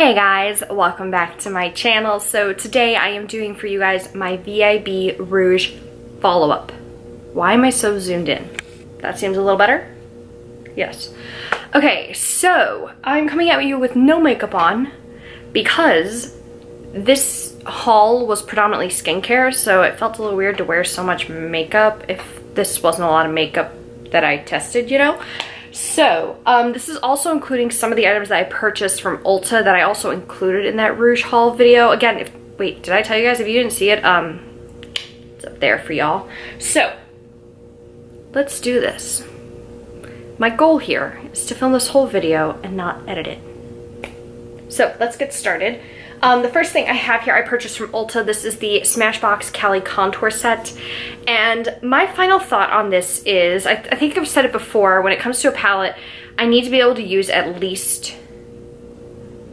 Hey guys, welcome back to my channel. So today I am doing for you guys my VIB Rouge follow-up. Why am I so zoomed in? That seems a little better? Yes. Okay, so I'm coming at you with no makeup on because this haul was predominantly skincare, so it felt a little weird to wear so much makeup if this wasn't a lot of makeup that I tested, you know? So, this is also including some of the items that I purchased from Ulta that I also included in that Rouge haul video. Again, wait, did I tell you guys? If you didn't see it, it's up there for y'all. So, let's do this. My goal here is to film this whole video and not edit it. So, let's get started. The first thing I have here I purchased from Ulta. This is the Smashbox Cali contour set. And my final thought on this is, I think I've said it before, when it comes to a palette, I need to be able to use at least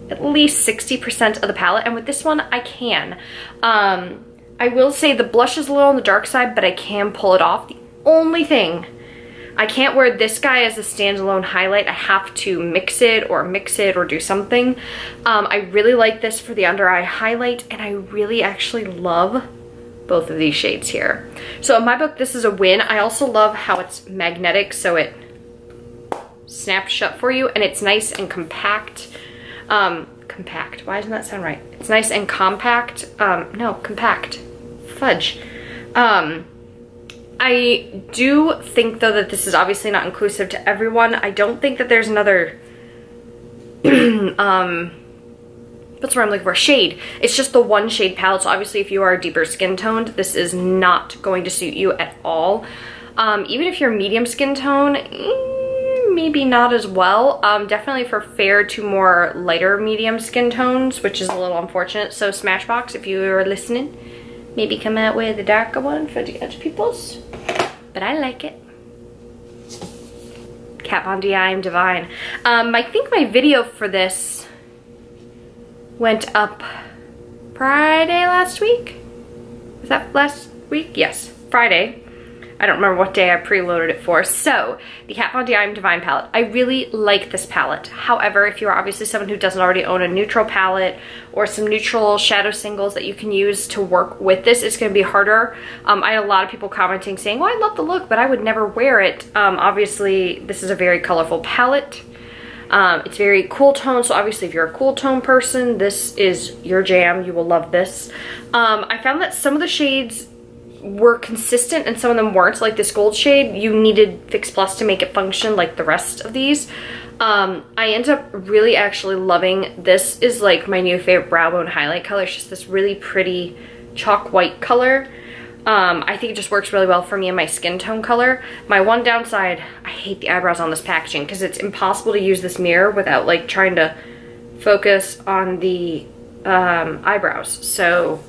60% of the palette. And with this one, I can. I will say the blush is a little on the dark side, but I can pull it off. The only thing, I can't wear this guy as a standalone highlight. I have to mix it or do something. I really like this for the under eye highlight, and I really actually love both of these shades here. So in my book, this is a win. I also love how it's magnetic, so it snaps shut for you, and it's nice and compact. Compact, why doesn't that sound right? It's nice and compact. No, compact. Fudge. I do think, though, that this is obviously not inclusive to everyone. I don't think that there's another, what's the word I'm looking for? Shade. It's just the one shade palette, so obviously if you are deeper skin toned, this is not going to suit you at all. Even if you're medium skin tone, maybe not as well. Definitely for fair to more lighter medium skin tones, which is a little unfortunate. So Smashbox, if you are listening, maybe come out with the darker one for the other people's. But I like it. Kat Von D, I am divine. I think my video for this went up Friday last week. Was that last week? Yes, Friday. I don't remember what day I preloaded it for. So, the Kat Von D I am Divine palette. I really like this palette. However, if you're obviously someone who doesn't already own a neutral palette or some neutral shadow singles that you can use to work with this, it's going to be harder. I had a lot of people commenting saying, oh, I love the look, but I would never wear it. Obviously, this is a very colorful palette. It's very cool tone, so obviously if you're a cool tone person, this is your jam. You will love this. I found that some of the shades were consistent and some of them weren't. Like this gold shade, you needed Fix Plus to make it function like the rest of these. I ended up really actually loving this. Is like my new favorite brow bone highlight color. It's just this really pretty chalk white color. I think it just works really well for me and my skin tone color. My one downside, I hate the eyebrows on this packaging because it's impossible to use this mirror without like trying to focus on the eyebrows. So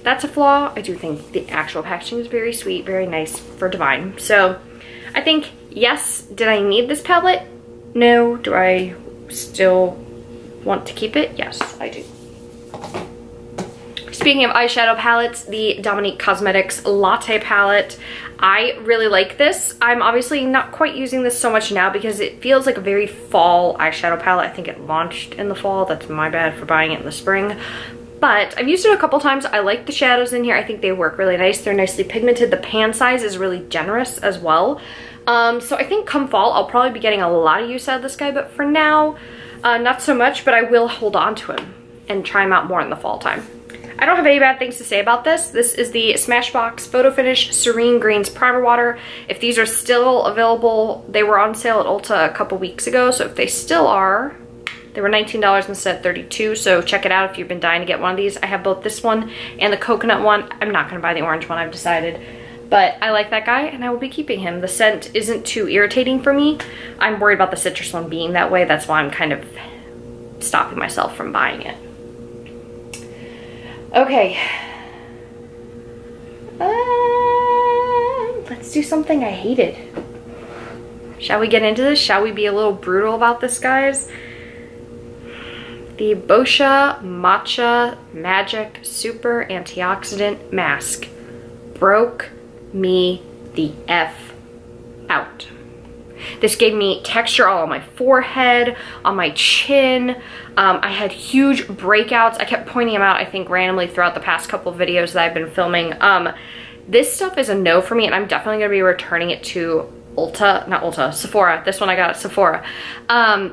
that's a flaw. I do think the actual packaging is very sweet, very nice for Divine. So I think, yes, did I need this palette? No. Do I still want to keep it? Yes, I do. Speaking of eyeshadow palettes, the Dominique Cosmetics Latte palette. I really like this. I'm obviously not quite using this so much now because it feels like a very fall eyeshadow palette. I think it launched in the fall. That's my bad for buying it in the spring. But I've used it a couple times. I like the shadows in here. I think they work really nice. They're nicely pigmented. The pan size is really generous as well. So I think come fall, I'll probably be getting a lot of use out of this guy. But for now, not so much. But I will hold on to him and try him out more in the fall time. I don't have any bad things to say about this. This is the Smashbox Photo Finish Serene Greens Primer Water. If these are still available, they were on sale at Ulta a couple weeks ago. So if they still are, they were $19 instead of $32, so check it out if you've been dying to get one of these. I have both this one and the coconut one. I'm not going to buy the orange one, I've decided. But I like that guy, and I will be keeping him. The scent isn't too irritating for me. I'm worried about the citrus one being that way. That's why I'm kind of stopping myself from buying it. Okay. Let's do something I hated. Shall we get into this? Shall we be a little brutal about this, guys? The Boscia Matcha Magic Super-Antioxidant Mask broke me the F out. This gave me texture all on my forehead, on my chin. I had huge breakouts. I kept pointing them out, I think, randomly throughout the past couple of videos that I've been filming. This stuff is a no for me, and I'm definitely gonna be returning it to Sephora. This one I got at Sephora.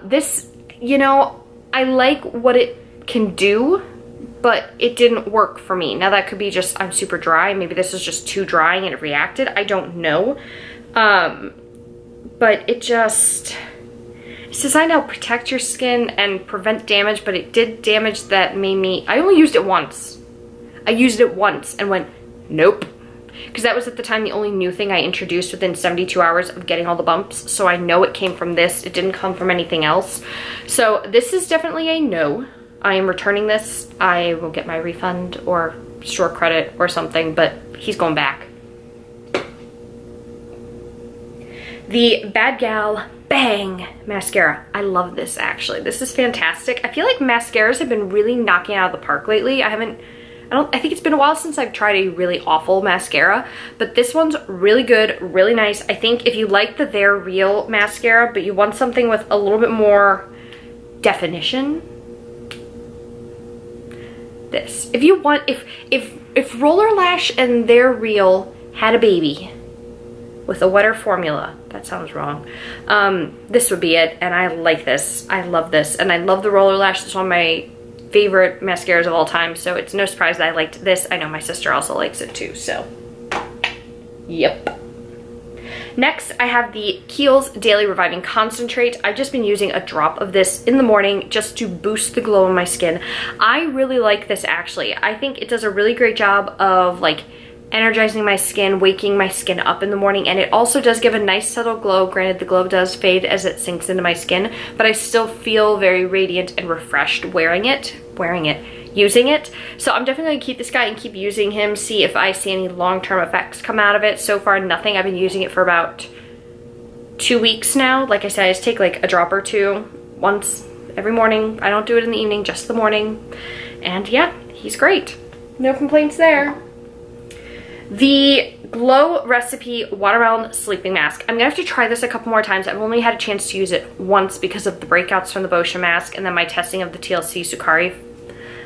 This, you know, I like what it can do, but it didn't work for me. Now that could be just, I'm super dry. Maybe this is just too dry and it reacted. I don't know. But it's designed to help protect your skin and prevent damage, but it did damage that made me, I only used it once. I used it once and went, nope. Because that was at the time the only new thing I introduced within 72 hours of getting all the bumps. So I know it came from this. It didn't come from anything else. So this is definitely a no. I am returning this. I will get my refund or store credit or something, but he's going back. The BadGal Bang Mascara. I love this, actually. This is fantastic. I feel like mascaras have been really knocking out of the park lately. I think it's been a while since I've tried a really awful mascara, but this one's really good, really nice. I think if you like the They're Real mascara, but you want something with a little bit more definition, this. If you want, if Roller Lash and They're Real had a baby with a wetter formula, that sounds wrong, this would be it. And I like this. I love this, and I love the Roller Lash. It's one of my favorite mascaras of all time, so it's no surprise that I liked this. I know my sister also likes it too, so yep. Next, I have the Kiehl's Daily Reviving Concentrate. I've just been using a drop of this in the morning just to boost the glow on my skin. I really like this, actually. I think it does a really great job of like energizing my skin, waking my skin up in the morning, and it also does give a nice subtle glow. Granted, the glow does fade as it sinks into my skin, but I still feel very radiant and refreshed using it. So I'm definitely gonna keep this guy and keep using him, see if I see any long-term effects come out of it. So far, nothing. I've been using it for about 2 weeks now. Like I said, I just take like a drop or two once every morning. I don't do it in the evening, just the morning. And yeah, he's great. No complaints there. The Glow Recipe Watermelon Sleeping Mask. I'm gonna have to try this a couple more times. I've only had a chance to use it once because of the breakouts from the Boscia mask and then my testing of the TLC Sukari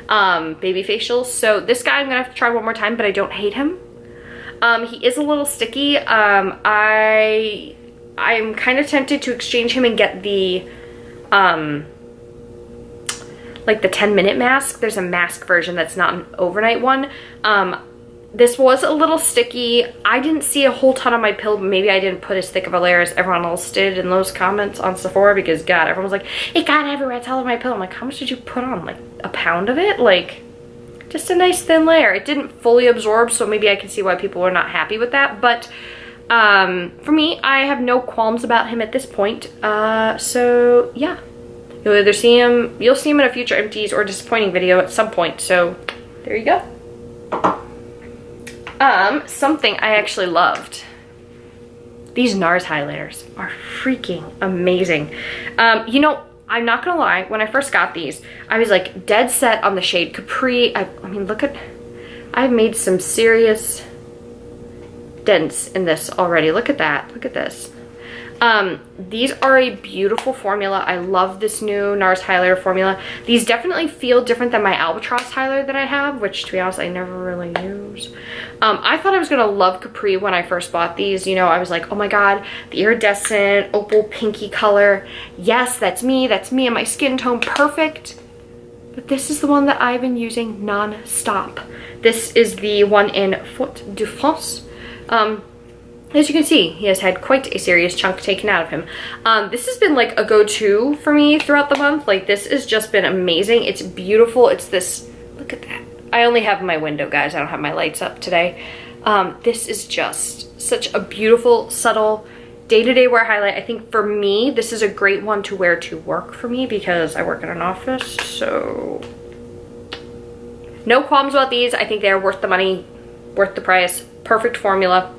Babyfacial. So this guy I'm gonna have to try one more time, but I don't hate him. He is a little sticky. I'm kind of tempted to exchange him and get the like the 10-minute mask. There's a mask version that's not an overnight one. This was a little sticky. I didn't see a whole ton on my pill, but maybe I didn't put as thick of a layer as everyone else did in those comments on Sephora, because God, everyone was like, it got everywhere, it's all over my pill. I'm like, how much did you put on? Like a pound of it? Like, just a nice thin layer. It didn't fully absorb, so maybe I can see why people were not happy with that. But for me, I have no qualms about him at this point. So yeah, you'll either see him, you'll see him in a future empties or disappointing video at some point. So there you go. Something I actually loved. These NARS highlighters are freaking amazing. You know, I'm not gonna lie, when I first got these, I was like dead set on the shade Capri. I mean, look at, I've made some serious dents in this already. Look at that, look at this. These are a beautiful formula. I love this new NARS highlighter formula. These definitely feel different than my Albatross highlighter that I have, which to be honest, I never really use. I thought I was gonna love Capri when I first bought these. You know, I was like, oh my God, the iridescent opal pinky color. Yes, that's me and my skin tone, perfect. But this is the one that I've been using non-stop. This is the one in Faute de France. As you can see, he has had quite a serious chunk taken out of him. This has been like a go-to for me throughout the month. Like, this has just been amazing. It's beautiful. It's this, look at that. I only have my window, guys. I don't have my lights up today. This is just such a beautiful, subtle, day-to-day wear highlight. I think for me, this is a great one to wear to work for me because I work in an office, so no qualms about these. I think they're worth the money, worth the price, perfect formula.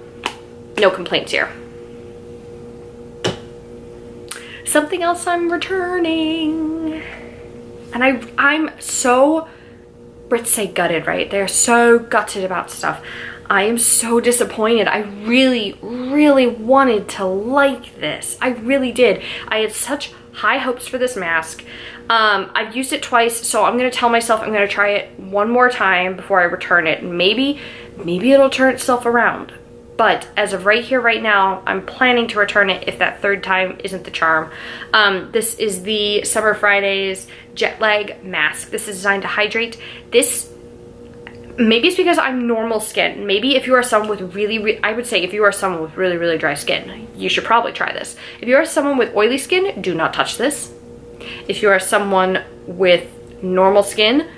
No complaints here. Something else I'm returning, and I'm so, let's say gutted, right? They're so gutted about stuff. I am so disappointed. I really, really wanted to like this. I really did. I had such high hopes for this mask. I've used it twice, so I'm gonna tell myself I'm gonna try it one more time before I return it. Maybe it'll turn itself around. But as of right here, right now, I'm planning to return it if that third time isn't the charm. This is the Summer Fridays Jet Lag Mask. This is designed to hydrate. This, maybe it's because I'm normal skin. Maybe if you are someone with I would say if you are someone with really, really dry skin, you should probably try this. If you are someone with oily skin, do not touch this. If you are someone with normal skin,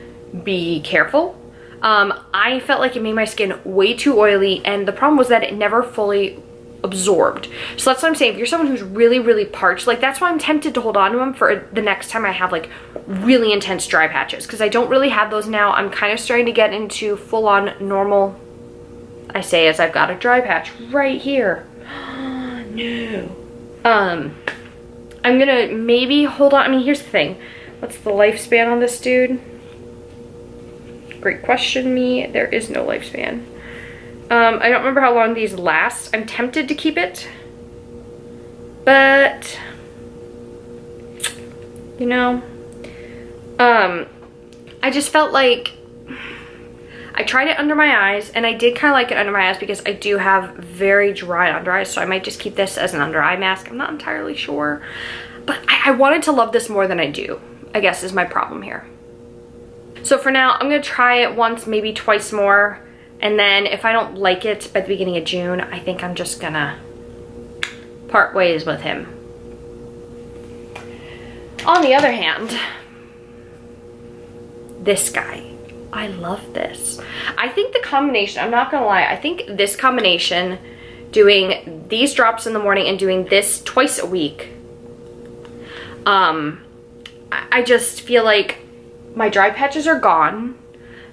be careful. I felt like it made my skin way too oily, and the problem was that it never fully absorbed. So that's what I'm saying. If you're someone who's really, really parched, like that's why I'm tempted to hold on to them for the next time I have like really intense dry patches, because I don't really have those now. I'm kind of starting to get into full-on normal, I say as I've got a dry patch right here. No. I'm gonna maybe hold on. I mean, here's the thing. What's the lifespan on this dude? Great question, me. There is no lifespan. I don't remember how long these last. I'm tempted to keep it, but you know, I just felt like I tried it under my eyes, and I did kind of like it under my eyes because I do have very dry under eyes, so I might just keep this as an under eye mask. I'm not entirely sure, but I wanted to love this more than I do, I guess is my problem here. So for now, I'm gonna try it once, maybe twice more, and then if I don't like it by the beginning of June, I think I'm just gonna part ways with him. On the other hand, this guy, I love this. I think the combination, I'm not gonna lie, I think this combination, doing these drops in the morning and doing this twice a week, I just feel like my dry patches are gone.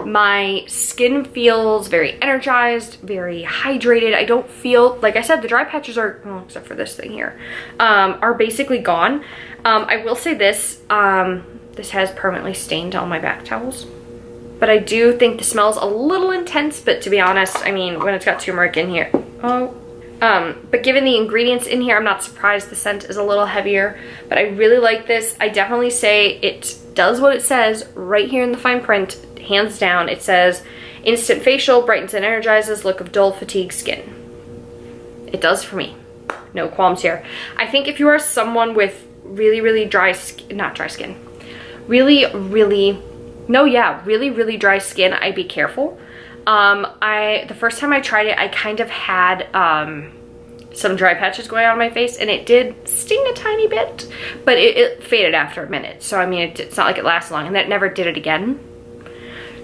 My skin feels very energized, very hydrated. I don't feel, like I said, the dry patches are, well, except for this thing here, are basically gone. I will say this, this has permanently stained all my back towels. But I do think the smell's a little intense, but to be honest, I mean, when it's got turmeric in here, but given the ingredients in here, I'm not surprised the scent is a little heavier, but I really like this. I definitely say it does what it says right here in the fine print, hands down. It says, instant facial, brightens and energizes, look of dull, fatigued skin. It does for me. No qualms here. I think if you are someone with really, really dry skin, not dry skin, really, really dry skin, I'd be careful. The first time I tried it, I kind of had some dry patches going on my face, and it did sting a tiny bit, but it faded after a minute. So I mean, it's not like it lasts long, and that never did it again.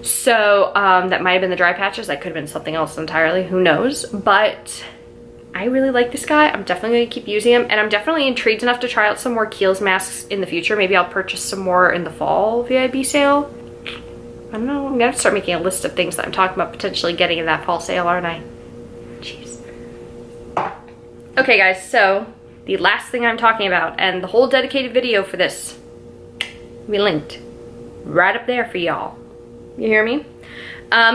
So that might have been the dry patches. That could have been something else entirely, who knows. But I really like this guy. I'm definitely gonna keep using him, and I'm definitely intrigued enough to try out some more Kiehls masks in the future. Maybe I'll purchase some more in the fall VIB sale. I don't know, I'm gonna start making a list of things that I'm talking about potentially getting in that fall sale, aren't I? Jeez. Okay guys, so the last thing I'm talking about, and the whole dedicated video for this, we linked right up there for y'all. You hear me?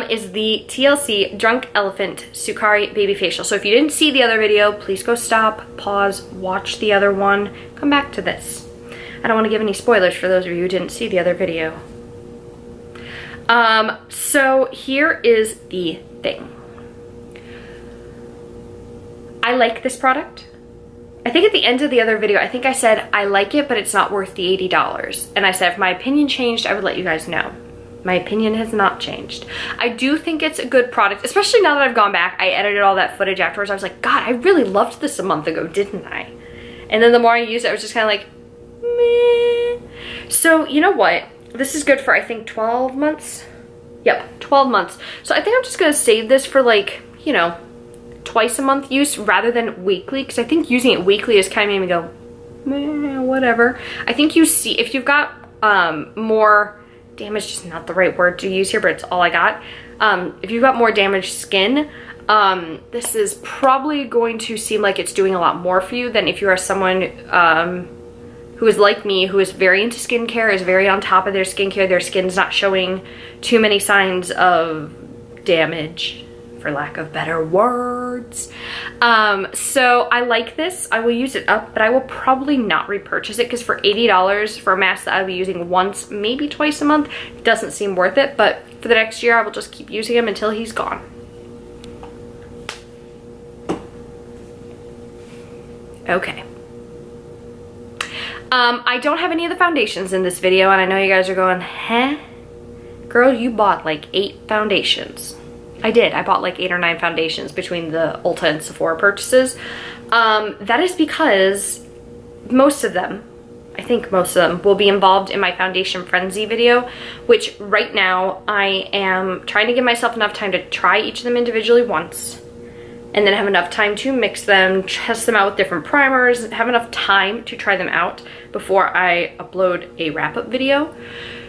Is the TLC Drunk Elephant Sukari Babyfacial. So if you didn't see the other video, please go stop, pause, watch the other one, come back to this. I don't want to give any spoilers for those of you who didn't see the other video. So here is the thing. I like this product. I think at the end of the other video, I think I said, I like it, but it's not worth the $80. And I said, if my opinion changed, I would let you guys know. My opinion has not changed. I do think it's a good product, especially now that I've gone back. I edited all that footage afterwards. I was like, God, I really loved this a month ago, didn't I? And then the more I used it, I was just kind of like, meh. So you know what? This is good for, I think, 12 months. Yep, 12 months. So I think I'm just gonna save this for like, you know, twice a month use rather than weekly, because I think using it weekly is kind of made me go, meh, whatever. I think you see, if you've got more damaged, is not the right word to use here, but it's all I got. If you've got more damaged skin, this is probably going to seem like it's doing a lot more for you than if you are someone who is like me, who is very into skincare, is very on top of their skincare, their skin's not showing too many signs of damage, for lack of better words. So I like this. I will use it up, but I will probably not repurchase it because for $80 for a mask that I'll be using once, maybe twice a month, doesn't seem worth it. But for the next year, I will just keep using him until he's gone. Okay. I don't have any of the foundations in this video, and I know you guys are going, huh? Girl, you bought like 8 foundations. I did. I bought like 8 or 9 foundations between the Ulta and Sephora purchases. That is because most of them, I think most of them, will be involved in my foundation frenzy video, which right now I am trying to give myself enough time to try each of them individually once, and then have enough time to mix them, test them out with different primers, have enough time to try them out before I upload a wrap-up video.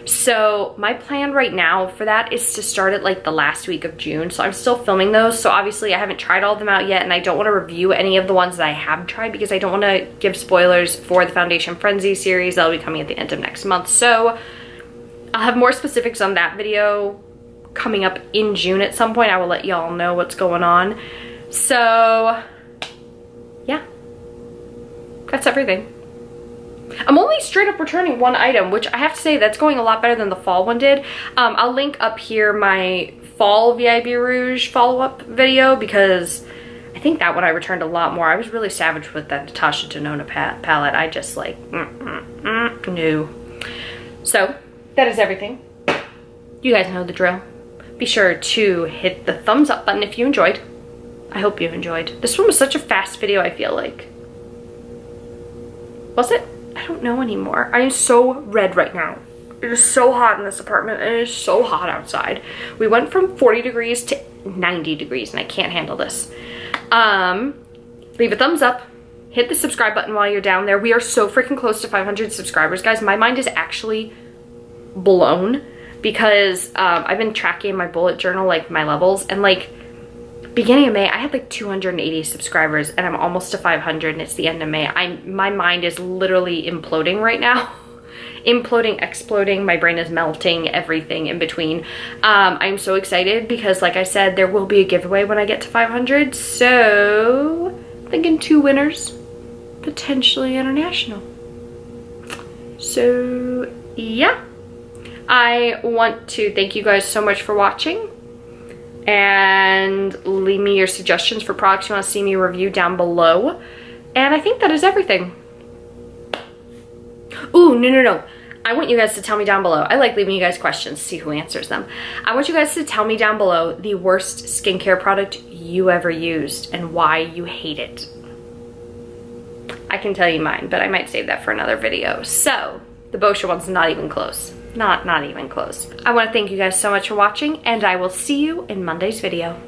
So my plan right now for that is to start at like the last week of June. So I'm still filming those. So obviously I haven't tried all of them out yet, and I don't want to review any of the ones that I have tried because I don't want to give spoilers for the Foundation Frenzy series. That'll be coming at the end of next month. So I'll have more specifics on that video coming up in June at some point. I will let y'all know what's going on. So yeah, that's everything. I'm only straight up returning 1 item, which I have to say that's going a lot better than the fall one did. I'll link up here my fall VIB Rouge follow-up video because I think that one I returned a lot more. I was really savage with that Natasha Denona palette. I just like, no. So that is everything. You guys know the drill. Be sure to hit the thumbs up button if you enjoyed. I hope you enjoyed. This one was such a fast video, I feel like. Was it? I don't know anymore. I am so red right now. It is so hot in this apartment, and it is so hot outside. We went from 40 degrees to 90 degrees, and I can't handle this. Leave a thumbs up. Hit the subscribe button while you're down there. We are so freaking close to 500 subscribers, guys. My mind is actually blown because I've been tracking my bullet journal, like my levels, and like beginning of May, I had like 280 subscribers, and I'm almost to 500, and it's the end of May. My mind is literally imploding right now. Imploding, exploding, my brain is melting, everything in between. I'm so excited because, like I said, there will be a giveaway when I get to 500, so I'm thinking 2 winners, potentially international. So yeah, I want to thank you guys so much for watching, and leave me your suggestions for products you want to see me review down below. And I think that is everything. Ooh, no. I want you guys to tell me down below. I like leaving you guys questions to see who answers them. I want you guys to tell me down below the worst skincare product you ever used and why you hate it. I can tell you mine, but I might save that for another video. So, the Boscia one's not even close. Not even close. I want to thank you guys so much for watching, and I will see you in Monday's video.